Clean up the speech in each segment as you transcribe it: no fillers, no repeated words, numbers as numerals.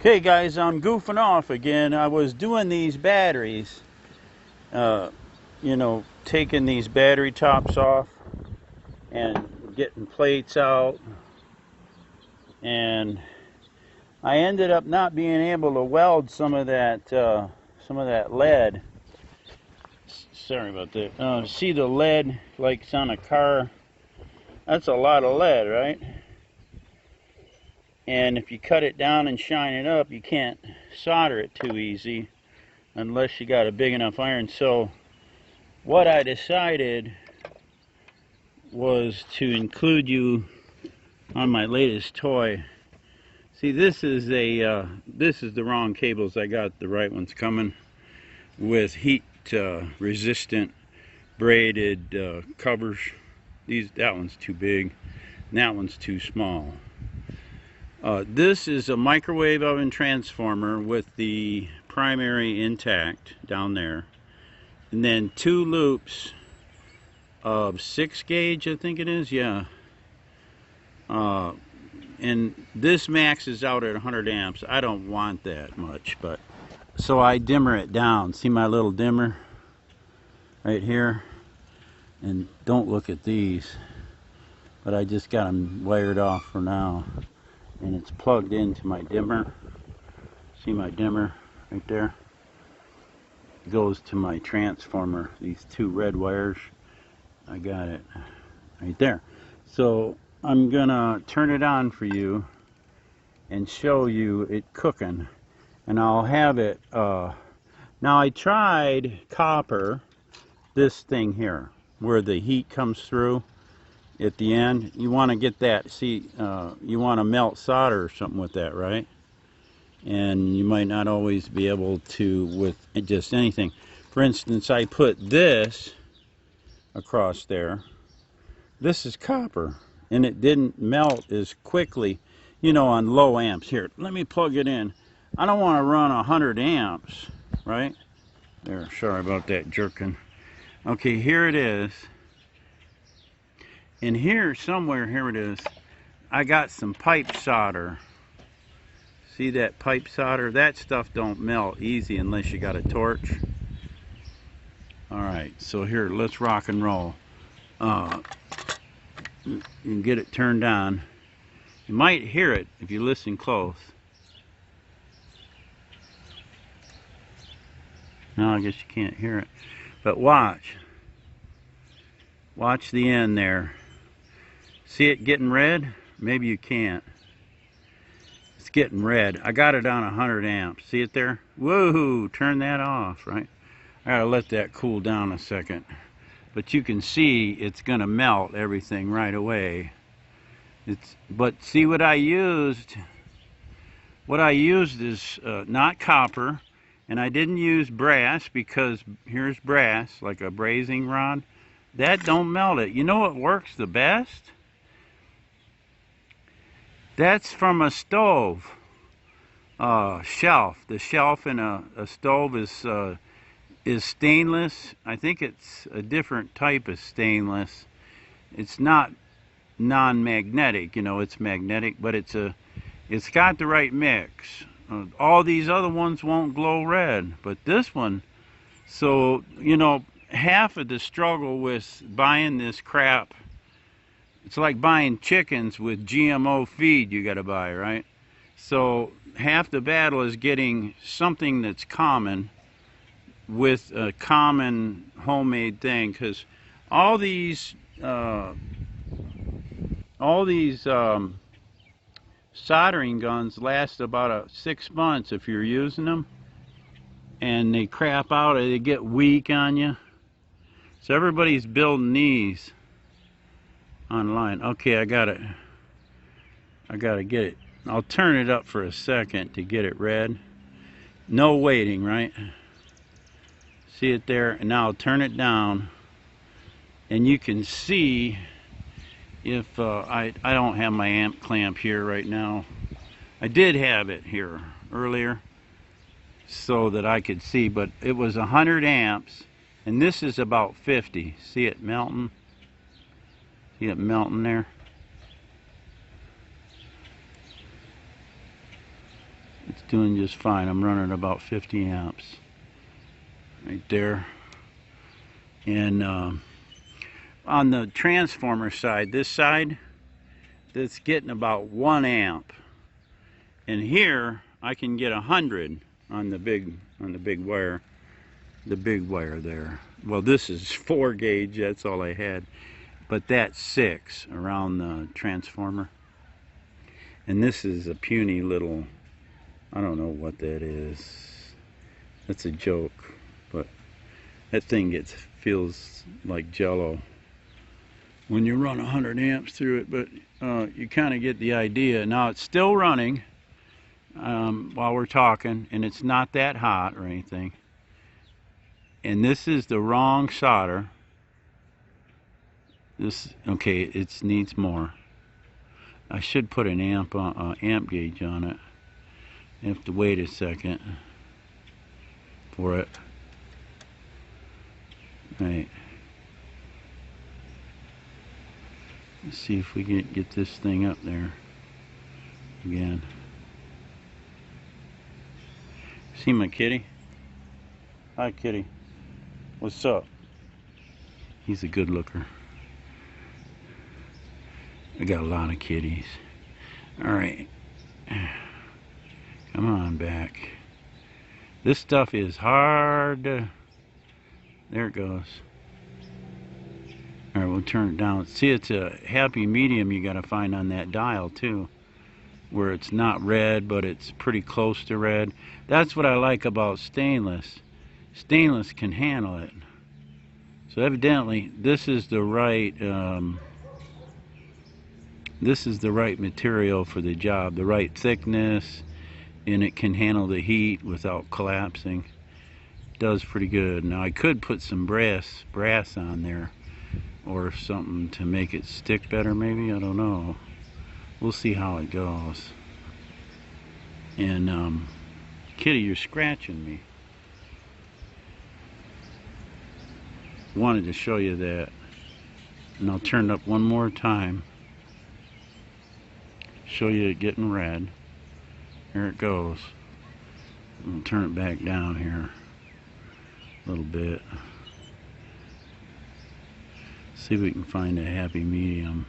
Okay guys, I'm goofing off again. I was doing these batteries, taking these battery tops off and getting plates out, and I ended up not being able to weld some of that lead. Sorry about that. See the lead like it's on a car? That's a lot of lead, right? And if you cut it down and shine it up, you can't solder it too easy unless you got a big enough iron. So what I decided was to include you on my latest toy. See, this is the wrong cables. I got the right ones coming with heat resistant braided covers. That one's too big, and that one's too small. This is a microwave oven transformer with the primary intact down there, and then 2 loops of 6 gauge, I think it is, yeah. And this maxes out at 100 amps. I don't want that much, but so I dimmer it down. See my little dimmer right here? And don't look at these, but I just got them wired off for now, and it's plugged into my dimmer. See my dimmer right there? It goes to my transformer. These 2 red wires, I got it right there. So I'm gonna turn it on for you and show you it cooking, and I'll have it now. I tried copper, this thing here where the heat comes through at the end. You want to get that, see, you want to melt solder or something with that, right? And you might not always be able to with just anything. For instance, I put this across there. This is copper, and it didn't melt as quickly, on low amps. Here, let me plug it in. I don't want to run 100 amps, right? There, sorry about that jerking. Okay, here it is. And here, somewhere, here it is. I got some pipe solder. See that pipe solder? That stuff don't melt easy unless you got a torch. Alright, so here, let's rock and roll. You can get it turned on. You might hear it if you listen close. No, I guess you can't hear it. But watch. Watch the end there. See it getting red? Maybe you can't. It's getting red. I got it on 100 amps. See it there? Whoa, turn that off, right? I gotta let that cool down a second. But you can see it's gonna melt everything right away. But see what I used? What I used is not copper, and I didn't use brass, because here's brass, like a brazing rod. That don't melt it. You know what works the best? That's from a stove shelf. The shelf in a stove is stainless. I think it's a different type of stainless. It's not non-magnetic, it's magnetic, but it's got the right mix. All these other ones won't glow red, but this one. So half of the struggle with buying this crap, it's like buying chickens with GMO feed you got to buy, right? So half the battle is getting something that's common with a common homemade thing, because all these soldering guns last about 6 months if you're using them, and they crap out, or they get weak on you. So everybody's building these online. Okay, I gotta get it. I'll turn it up for a second to get it red. No waiting, right? See it there? And now I'll turn it down, and you can see if I don't have my amp clamp here right now. I did have it here earlier so that I could see, but it was 100 amps, and this is about 50. See it melting? See it melting there? It's doing just fine. I'm running about 50 amps right there. And on the transformer side, this side, that's getting about 1 amp. And here I can get 100 on the big wire, the big wire there. Well, this is 4 gauge. That's all I had, but that's 6 around the transformer. And this is a puny little, I don't know what that is. That's a joke, but that thing feels like jello when you run 100 amps through it, but you kind of get the idea. Now it's still running while we're talking, and it's not that hot or anything. And this is the wrong solder. Okay, it needs more. I should put an amp gauge on it. I have to wait a second for it. Right. Let's see if we can get this thing up there again. See my kitty? Hi, kitty. What's up? He's a good looker. I got a lot of kitties. All right. Come on back. This stuff is hard to... There it goes. All right, we'll turn it down. See, it's a happy medium you got to find on that dial too, where it's not red, but it's pretty close to red. That's what I like about stainless. Stainless can handle it. So evidently, this is the right material for the job, the right thickness, and it can handle the heat without collapsing. It does pretty good. Now I could put some brass on there, or something to make it stick better, maybe. I don't know. We'll see how it goes. And kitty, you're scratching me. Wanted to show you that. And I'll turn it up one more time. Show you it getting red. Here it goes. I'll turn it back down here a little bit. See if we can find a happy medium.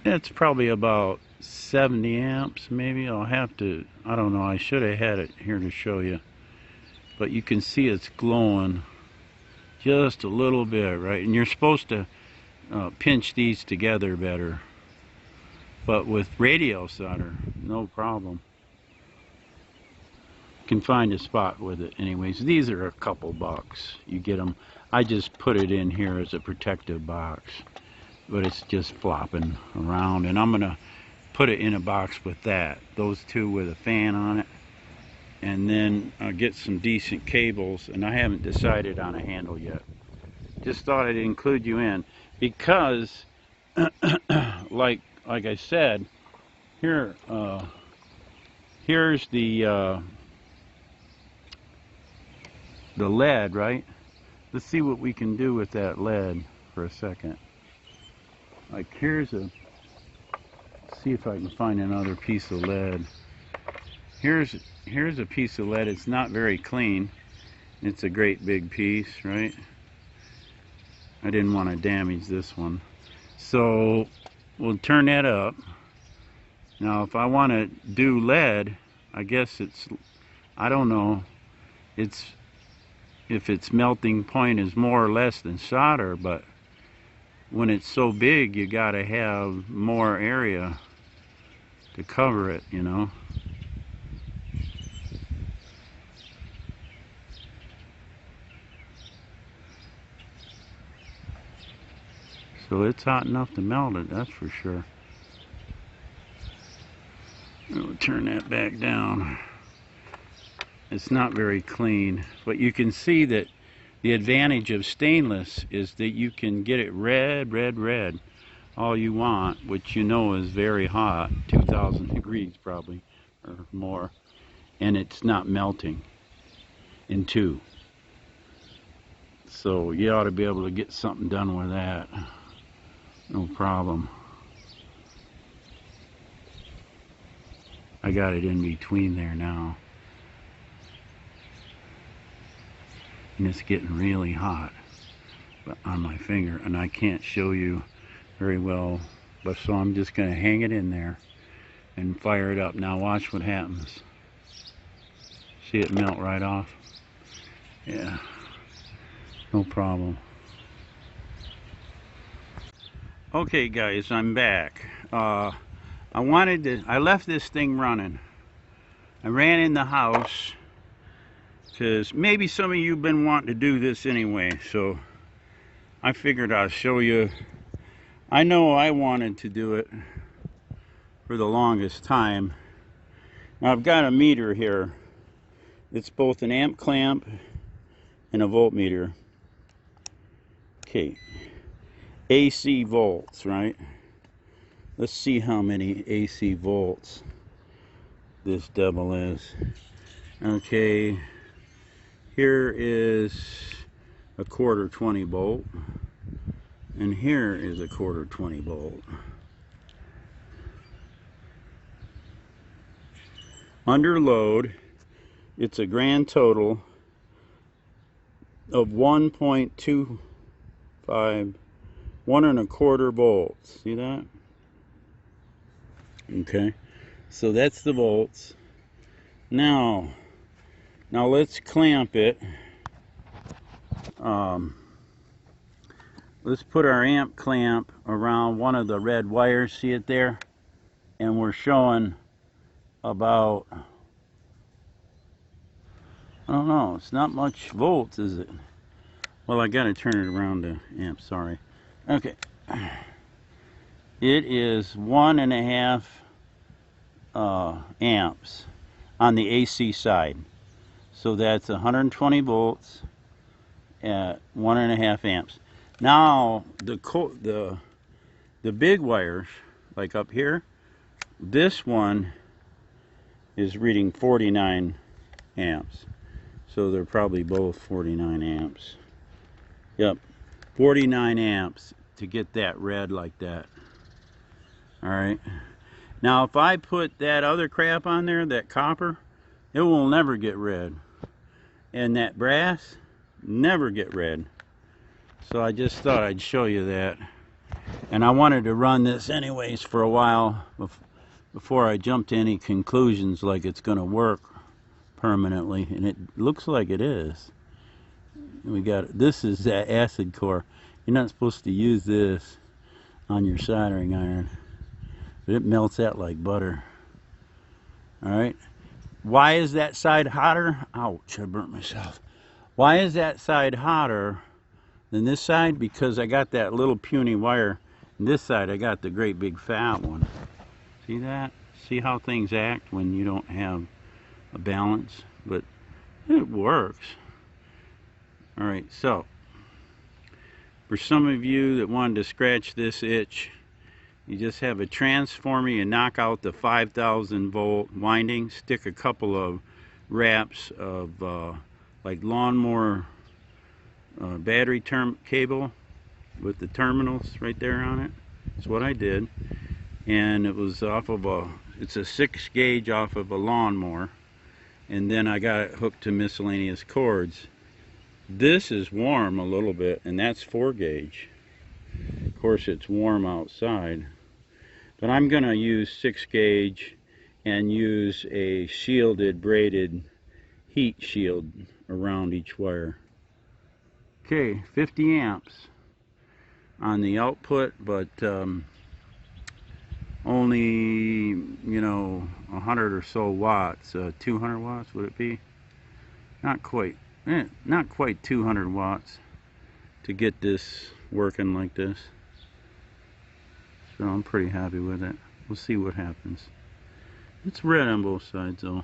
It's probably about 70 amps maybe. I'll have to, I don't know, I should have had it here to show you. But you can see it's glowing just a little bit, right? And you're supposed to pinch these together better. But with radio solder, no problem. Can find a spot with it anyways. These are a couple bucks. You get them. I just put it in here as a protective box, but it's just flopping around, and I'm gonna put it in a box with that, those two with a fan on it, and then I'll get some decent cables. And I haven't decided on a handle yet. Just thought I'd include you in because like I said, here's the lead, right? Let's see what we can do with that lead for a second. Like here's see if I can find another piece of lead. Here's a piece of lead. It's not very clean. It's a great big piece, right? I didn't want to damage this one. So we'll turn that up. Now if I want to do lead, I guess I don't know, if its melting point is more or less than solder, but when it's so big you gotta have more area to cover it, you know. So it's hot enough to melt it, that's for sure. We'll turn that back down. It's not very clean, but you can see that the advantage of stainless is that you can get it red all you want, which you know is very hot, 2,000 degrees probably or more, and it's not melting in two. So you ought to be able to get something done with that, no problem. I got it in between there now. And it's getting really hot on my finger, and I can't show you very well, but so I'm just going to hang it in there and fire it up. Now watch what happens. See it melt right off? Yeah, no problem. Okay guys, I'm back. I left this thing running. I ran in the house because maybe some of you have been wanting to do this anyway, so I figured I'll show you. I know I wanted to do it for the longest time. Now I've got a meter here. It's both an amp clamp and a voltmeter. Okay, AC volts, right? Let's see how many AC volts this devil is. Okay, here is a quarter 20 volt, and here is a quarter 20 volt. Under load, it's a grand total of 1.25, 1.25 volts. See that? Okay, so that's the volts. Now let's clamp it. Let's put our amp clamp around one of the red wires. See it there? And we're showing about, I don't know, it's not much volts, is it? Well, I gotta turn it around to amp, sorry. Okay. It is 1.5 amps on the AC side. So that's 120 volts at 1.5 amps. Now the big wires, like up here, this one is reading 49 amps. So they're probably both 49 amps. Yep, 49 amps to get that red like that. Alright. Now if I put that other crap on there, that copper, it will never get red. And that brass, never get red. So I just thought I'd show you that. And I wanted to run this anyways for a while before I jump to any conclusions like it's going to work permanently. And it looks like it is. We got, this is that acid core. You're not supposed to use this on your soldering iron, but it melts out like butter. Alright, why is that side hotter? Ouch, I burnt myself. Why is that side hotter than this side? Because I got that little puny wire, and this side I got the great big fat one. See that? See how things act when you don't have a balance? But it works. Alright, so for some of you that wanted to scratch this itch, you just have a transformer, you knock out the 5,000 volt winding, stick a couple of wraps of like lawnmower battery cable with the terminals right there on it. That's what I did. And it was off of it's a 6 gauge off of a lawnmower. And then I got it hooked to miscellaneous cords. This is warm a little bit, and that's 4 gauge. Of course, it's warm outside. But I'm going to use 6 gauge and use a shielded, braided heat shield around each wire. Okay, 50 amps on the output, but only, you know, 100 or so watts. 200 watts, would it be? Not quite. Not quite 200 watts to get this working like this. So I'm pretty happy with it. We'll see what happens. It's red on both sides though.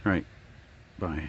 Right. Bye.